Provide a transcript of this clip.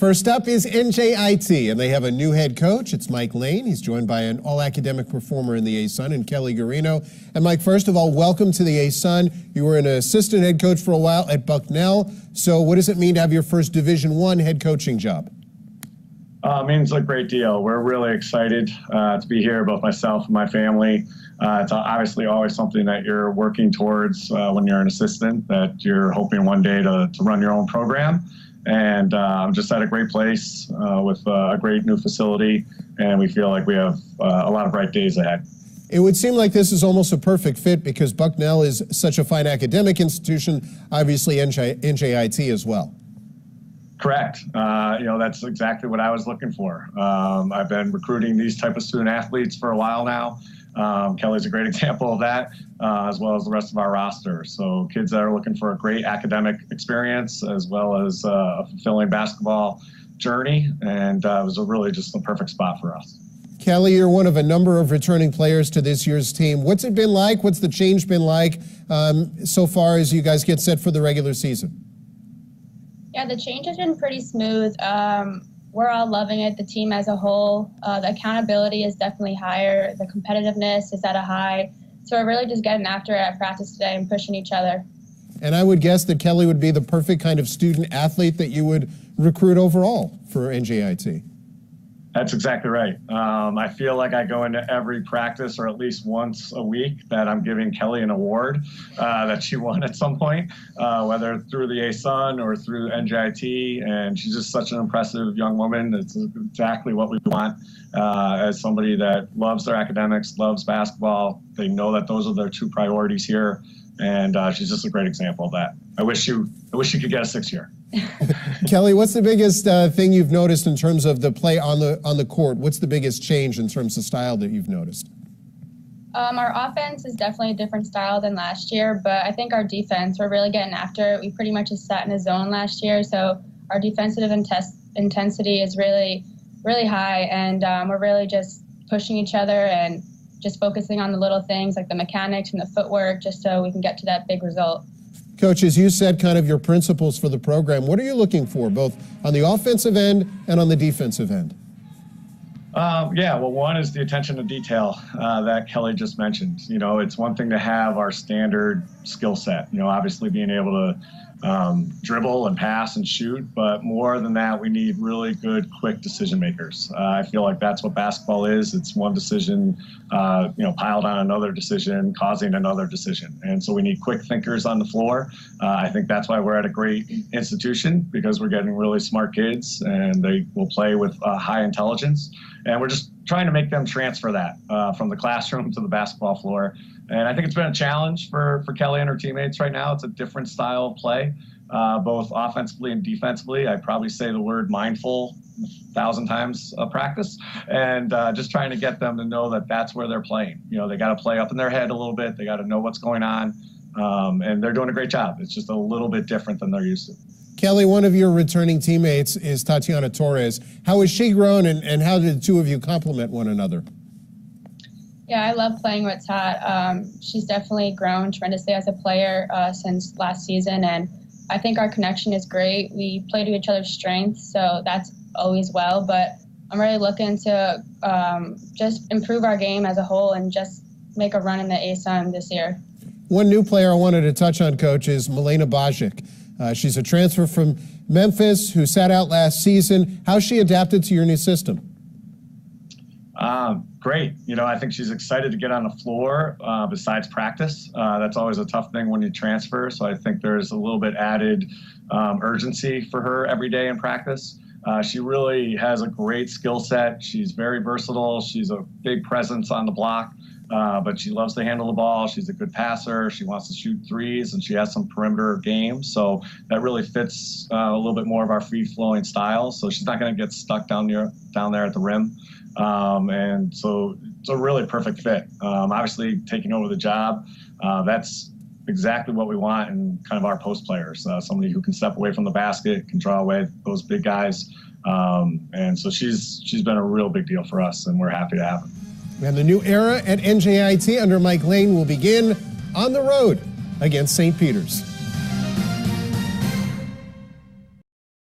First up is NJIT, and they have a new head coach. It's Mike Lane. He's joined by an all-academic performer in the A-Sun, and Kelly Garino. And Mike, first of all, welcome to the A-Sun. You were an assistant head coach for a while at Bucknell. So what does it mean to have your first Division I head coaching job? It means a great deal. We're really excited to be here, both myself and my family. It's obviously always something that you're working towards when you're an assistant, that you're hoping one day to run your own program. And I'm just at a great place with a great new facility, and we feel like we have a lot of bright days ahead. It would seem like this is almost a perfect fit because Bucknell is such a fine academic institution, obviously NJIT as well. Correct. That's exactly what I was looking for. I've been recruiting these type of student athletes for a while now. Kelly's a great example of that, as well as the rest of our roster. So kids that are looking for a great academic experience as well as a fulfilling basketball journey, and it was really just the perfect spot for us. Kelly, you're one of a number of returning players to this year's team. What's it been like? What's the change been like so far as you guys get set for the regular season? Yeah, the change has been pretty smooth. We're all loving it, the team as a whole. The accountability is definitely higher. The competitiveness is at a high. So we're really just getting after it at practice today and pushing each other. And I would guess that Kelly would be the perfect kind of student athlete that you would recruit overall for NJIT. That's exactly right. I feel like I go into every practice, or at least once a week, that I'm giving Kelly an award that she won at some point, whether through the A-Sun or through NJIT. And she's just such an impressive young woman. It's exactly what we want as somebody that loves their academics, loves basketball. They know that those are their two priorities here. And she's just a great example of that. I wish you could get a 6-year. Kelly, what's the biggest thing you've noticed in terms of the play on the court? What's the biggest change in terms of style that you've noticed? Our offense is definitely a different style than last year, but I think our defense, we're really getting after it. We pretty much just sat in a zone last year, so our defensive intensity is really, really high, and we're really just pushing each other and just focusing on the little things like the mechanics and the footwork, just so we can get to that big result. Coach, as you said, kind of your principles for the program, what are you looking for, both on the offensive end and on the defensive end? One is the attention to detail that Kelly just mentioned. It's one thing to have our standard skill set, obviously being able to dribble and pass and shoot, but more than that, we need really good, quick decision makers. I feel like that's what basketball is. It's one decision, piled on another decision, causing another decision. And so we need quick thinkers on the floor. I think that's why we're at a great institution, because we're getting really smart kids and they will play with high intelligence. And we're just trying to make them transfer that from the classroom to the basketball floor. And I think it's been a challenge for Kelly and her teammates right now. It's a different style of play, both offensively and defensively. I'd probably say the word mindful 1,000 times a practice, and just trying to get them to know that that's where they're playing. They got to play up in their head a little bit. They got to know what's going on, and they're doing a great job. It's just a little bit different than they're used to. Kelly, one of your returning teammates is Tatiana Torres. How has she grown, and how did the two of you complement one another? Yeah, I love playing with Tat. She's definitely grown tremendously as a player since last season, and I think our connection is great. We play to each other's strengths, so that's always well, but I'm really looking to just improve our game as a whole and just make a run in the A-Sun this year. One new player I wanted to touch on, Coach, is Milena Bajic. She's a transfer from Memphis who sat out last season. How's she adapted to your new system? Great. I think she's excited to get on the floor besides practice. That's always a tough thing when you transfer. So I think there's a little bit added urgency for her every day in practice. She really has a great skill set. She's very versatile. She's a big presence on the block, but she loves to handle the ball. She's a good passer. She wants to shoot threes, and she has some perimeter game. So that really fits a little bit more of our free-flowing style. So she's not going to get stuck down there at the rim. And so it's a really perfect fit. Obviously, taking over the job, that's exactly what we want in kind of our post players. Somebody who can step away from the basket, can draw away those big guys. And so she's been a real big deal for us, and we're happy to have her. And the new era at NJIT under Mike Lane will begin on the road against St. Peter's.